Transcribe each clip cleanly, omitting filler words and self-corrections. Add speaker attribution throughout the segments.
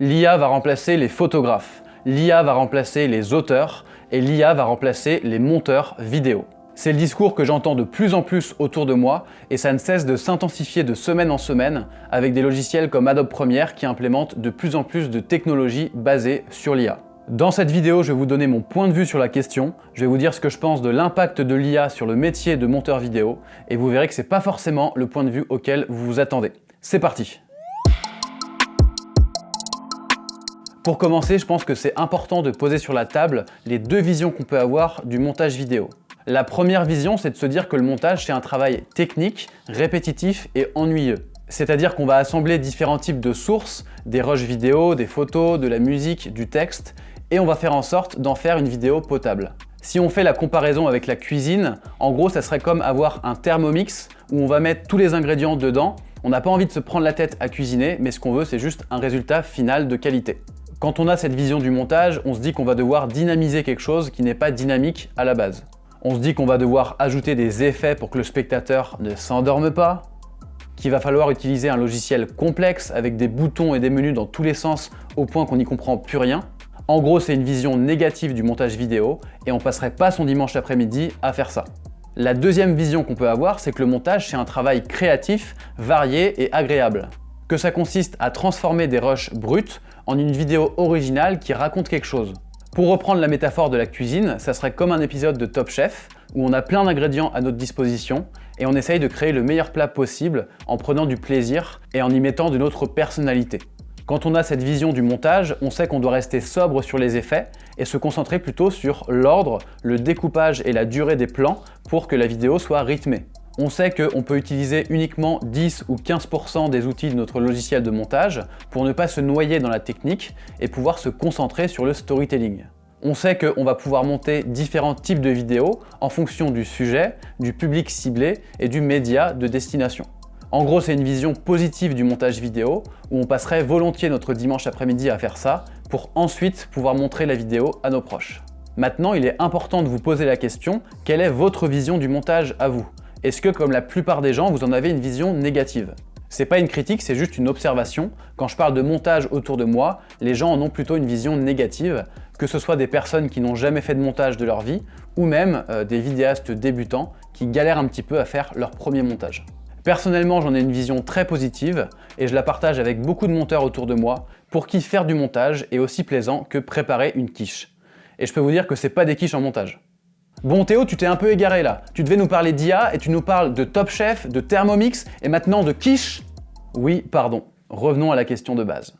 Speaker 1: L'IA va remplacer les photographes, l'IA va remplacer les auteurs et l'IA va remplacer les monteurs vidéo. C'est le discours que j'entends de plus en plus autour de moi et ça ne cesse de s'intensifier de semaine en semaine avec des logiciels comme Adobe Premiere qui implémentent de plus en plus de technologies basées sur l'IA. Dans cette vidéo, je vais vous donner mon point de vue sur la question, je vais vous dire ce que je pense de l'impact de l'IA sur le métier de monteur vidéo et vous verrez que c'est pas forcément le point de vue auquel vous vous attendez. C'est parti! Pour commencer, je pense que c'est important de poser sur la table les deux visions qu'on peut avoir du montage vidéo. La première vision, c'est de se dire que le montage, c'est un travail technique, répétitif et ennuyeux. C'est-à-dire qu'on va assembler différents types de sources, des rushs vidéo, des photos, de la musique, du texte, et on va faire en sorte d'en faire une vidéo potable. Si on fait la comparaison avec la cuisine, en gros, ça serait comme avoir un Thermomix où on va mettre tous les ingrédients dedans. On n'a pas envie de se prendre la tête à cuisiner, mais ce qu'on veut, c'est juste un résultat final de qualité. Quand on a cette vision du montage, on se dit qu'on va devoir dynamiser quelque chose qui n'est pas dynamique à la base. On se dit qu'on va devoir ajouter des effets pour que le spectateur ne s'endorme pas, qu'il va falloir utiliser un logiciel complexe avec des boutons et des menus dans tous les sens au point qu'on n'y comprend plus rien. En gros, c'est une vision négative du montage vidéo et on passerait pas son dimanche après-midi à faire ça. La deuxième vision qu'on peut avoir, c'est que le montage, c'est un travail créatif, varié et agréable. Que ça consiste à transformer des rushs bruts en une vidéo originale qui raconte quelque chose. Pour reprendre la métaphore de la cuisine, ça serait comme un épisode de Top Chef où on a plein d'ingrédients à notre disposition et on essaye de créer le meilleur plat possible en prenant du plaisir et en y mettant de notre personnalité. Quand on a cette vision du montage, on sait qu'on doit rester sobre sur les effets et se concentrer plutôt sur l'ordre, le découpage et la durée des plans pour que la vidéo soit rythmée. On sait qu'on peut utiliser uniquement 10 ou 15% des outils de notre logiciel de montage pour ne pas se noyer dans la technique et pouvoir se concentrer sur le storytelling. On sait qu'on va pouvoir monter différents types de vidéos en fonction du sujet, du public ciblé et du média de destination. En gros, c'est une vision positive du montage vidéo où on passerait volontiers notre dimanche après-midi à faire ça pour ensuite pouvoir montrer la vidéo à nos proches. Maintenant, il est important de vous poser la question, quelle est votre vision du montage à vous ? Est-ce que, comme la plupart des gens, vous en avez une vision négative? C'est pas une critique, c'est juste une observation. Quand je parle de montage autour de moi, les gens en ont plutôt une vision négative, que ce soit des personnes qui n'ont jamais fait de montage de leur vie, ou même des vidéastes débutants qui galèrent un petit peu à faire leur premier montage. Personnellement, j'en ai une vision très positive, et je la partage avec beaucoup de monteurs autour de moi, pour qui faire du montage est aussi plaisant que préparer une quiche. Et je peux vous dire que c'est pas des quiches en montage. Bon Théo, tu t'es un peu égaré là. Tu devais nous parler d'IA et tu nous parles de Top Chef, de Thermomix et maintenant de quiche. Oui, pardon. Revenons à la question de base.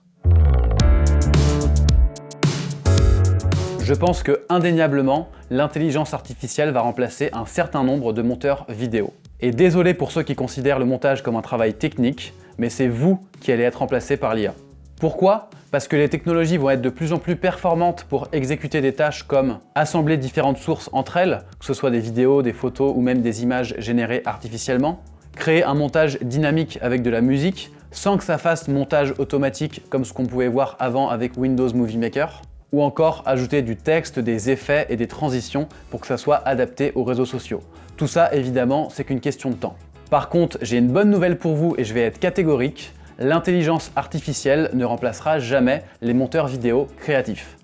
Speaker 1: Je pense que, indéniablement, l'intelligence artificielle va remplacer un certain nombre de monteurs vidéo. Et désolé pour ceux qui considèrent le montage comme un travail technique, mais c'est vous qui allez être remplacé par l'IA. Pourquoi ? Parce que les technologies vont être de plus en plus performantes pour exécuter des tâches comme assembler différentes sources entre elles, que ce soit des vidéos, des photos ou même des images générées artificiellement, créer un montage dynamique avec de la musique sans que ça fasse montage automatique comme ce qu'on pouvait voir avant avec Windows Movie Maker, ou encore ajouter du texte, des effets et des transitions pour que ça soit adapté aux réseaux sociaux. Tout ça, évidemment, c'est qu'une question de temps. Par contre, j'ai une bonne nouvelle pour vous et je vais être catégorique. L'intelligence artificielle ne remplacera jamais les monteurs vidéo créatifs.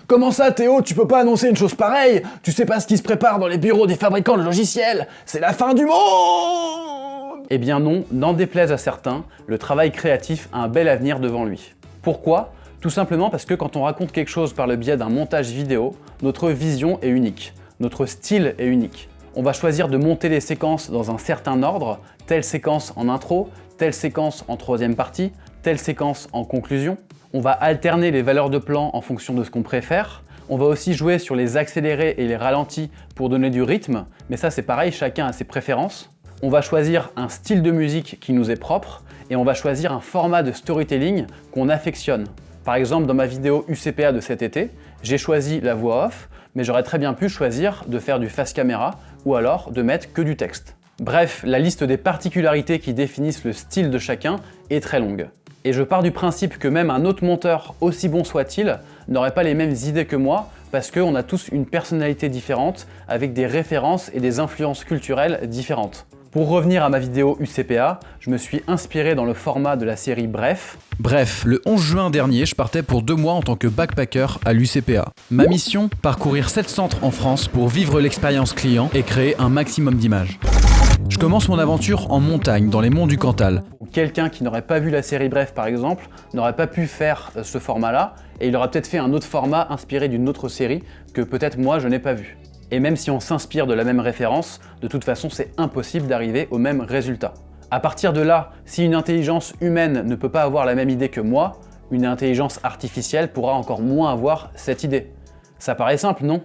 Speaker 2: Comment ça Théo, tu peux pas annoncer une chose pareille? Tu sais pas ce qui se prépare dans les bureaux des fabricants de logiciels? C'est la fin du monde!
Speaker 1: Eh bien non, n'en déplaise à certains, le travail créatif a un bel avenir devant lui. Pourquoi ? Tout simplement parce que quand on raconte quelque chose par le biais d'un montage vidéo, notre vision est unique, notre style est unique. On va choisir de monter les séquences dans un certain ordre, telle séquence en intro, telle séquence en troisième partie, telle séquence en conclusion. On va alterner les valeurs de plan en fonction de ce qu'on préfère. On va aussi jouer sur les accélérés et les ralentis pour donner du rythme, mais ça c'est pareil, chacun a ses préférences. On va choisir un style de musique qui nous est propre et on va choisir un format de storytelling qu'on affectionne. Par exemple, dans ma vidéo UCPA de cet été, j'ai choisi la voix off, mais j'aurais très bien pu choisir de faire du face caméra ou alors de mettre que du texte. Bref, la liste des particularités qui définissent le style de chacun est très longue. Et je pars du principe que même un autre monteur, aussi bon soit-il, n'aurait pas les mêmes idées que moi, parce qu'on a tous une personnalité différente, avec des références et des influences culturelles différentes. Pour revenir à ma vidéo UCPA, je me suis inspiré dans le format de la série Bref.
Speaker 3: Bref, le 11 juin dernier, je partais pour 2 mois en tant que backpacker à l'UCPA. Ma mission, parcourir 7 centres en France pour vivre l'expérience client et créer un maximum d'images. Je commence mon aventure en montagne, dans les monts du Cantal.
Speaker 1: Quelqu'un qui n'aurait pas vu la série Bref par exemple, n'aurait pas pu faire ce format-là, et il aurait peut-être fait un autre format inspiré d'une autre série que peut-être moi je n'ai pas vu. Et même si on s'inspire de la même référence, de toute façon c'est impossible d'arriver au même résultat. À partir de là, si une intelligence humaine ne peut pas avoir la même idée que moi, une intelligence artificielle pourra encore moins avoir cette idée. Ça paraît simple, non ?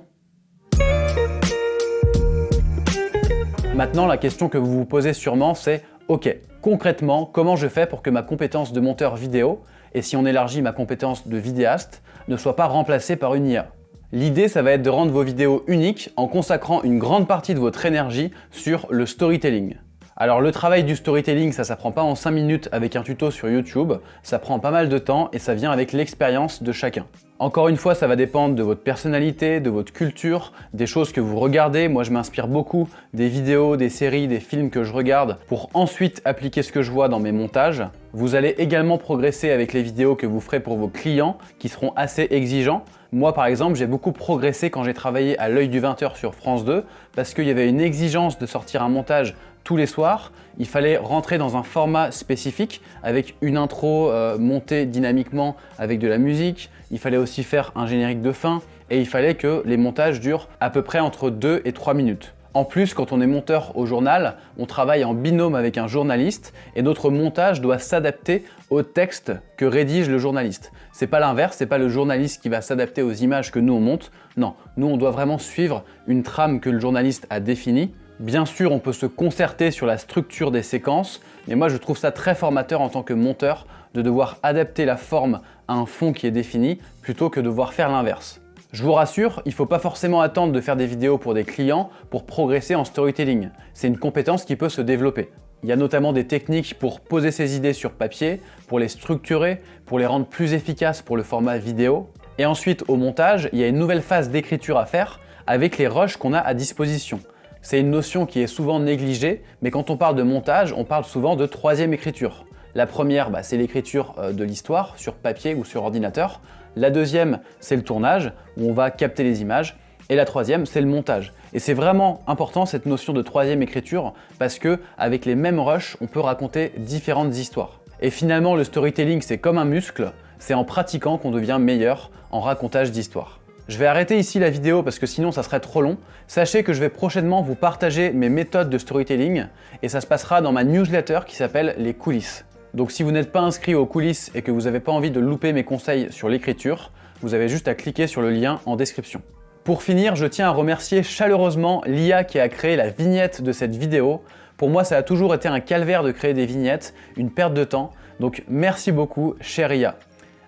Speaker 1: Maintenant, la question que vous vous posez sûrement, c'est « Ok, concrètement, comment je fais pour que ma compétence de monteur vidéo, et si on élargit ma compétence de vidéaste, ne soit pas remplacée par une IA ?» L'idée, ça va être de rendre vos vidéos uniques en consacrant une grande partie de votre énergie sur le storytelling. Alors le travail du storytelling, ça s'apprend pas en 5 minutes avec un tuto sur YouTube, ça prend pas mal de temps et ça vient avec l'expérience de chacun. Encore une fois, ça va dépendre de votre personnalité, de votre culture, des choses que vous regardez. Moi, je m'inspire beaucoup des vidéos, des séries, des films que je regarde pour ensuite appliquer ce que je vois dans mes montages. Vous allez également progresser avec les vidéos que vous ferez pour vos clients qui seront assez exigeants. Moi, par exemple, j'ai beaucoup progressé quand j'ai travaillé à l'œil du 20h sur France 2 parce qu'il y avait une exigence de sortir un montage tous les soirs. Il fallait rentrer dans un format spécifique avec une intro montée dynamiquement avec de la musique. Il fallait aussi faire un générique de fin et il fallait que les montages durent à peu près entre 2 et 3 minutes. En plus, quand on est monteur au journal, on travaille en binôme avec un journaliste et notre montage doit s'adapter au texte que rédige le journaliste. C'est pas l'inverse, c'est pas le journaliste qui va s'adapter aux images que nous on monte. Non, nous on doit vraiment suivre une trame que le journaliste a définie. Bien sûr, on peut se concerter sur la structure des séquences, mais moi je trouve ça très formateur en tant que monteur de devoir adapter la forme à un fond qui est défini plutôt que de devoir faire l'inverse. Je vous rassure, il ne faut pas forcément attendre de faire des vidéos pour des clients pour progresser en storytelling. C'est une compétence qui peut se développer. Il y a notamment des techniques pour poser ses idées sur papier, pour les structurer, pour les rendre plus efficaces pour le format vidéo. Et ensuite, au montage, il y a une nouvelle phase d'écriture à faire avec les rushs qu'on a à disposition. C'est une notion qui est souvent négligée, mais quand on parle de montage, on parle souvent de troisième écriture. La première, c'est l'écriture de l'histoire sur papier ou sur ordinateur. La deuxième, c'est le tournage, où on va capter les images. Et la troisième, c'est le montage. Et c'est vraiment important cette notion de troisième écriture parce que avec les mêmes rushs, on peut raconter différentes histoires. Et finalement, le storytelling, c'est comme un muscle. C'est en pratiquant qu'on devient meilleur en racontage d'histoires. Je vais arrêter ici la vidéo parce que sinon ça serait trop long. Sachez que je vais prochainement vous partager mes méthodes de storytelling et ça se passera dans ma newsletter qui s'appelle Les Coulisses. Donc si vous n'êtes pas inscrit aux coulisses et que vous n'avez pas envie de louper mes conseils sur l'écriture, vous avez juste à cliquer sur le lien en description. Pour finir, je tiens à remercier chaleureusement l'IA qui a créé la vignette de cette vidéo. Pour moi, ça a toujours été un calvaire de créer des vignettes, une perte de temps. Donc merci beaucoup, chère IA.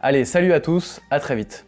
Speaker 1: Allez, salut à tous, à très vite.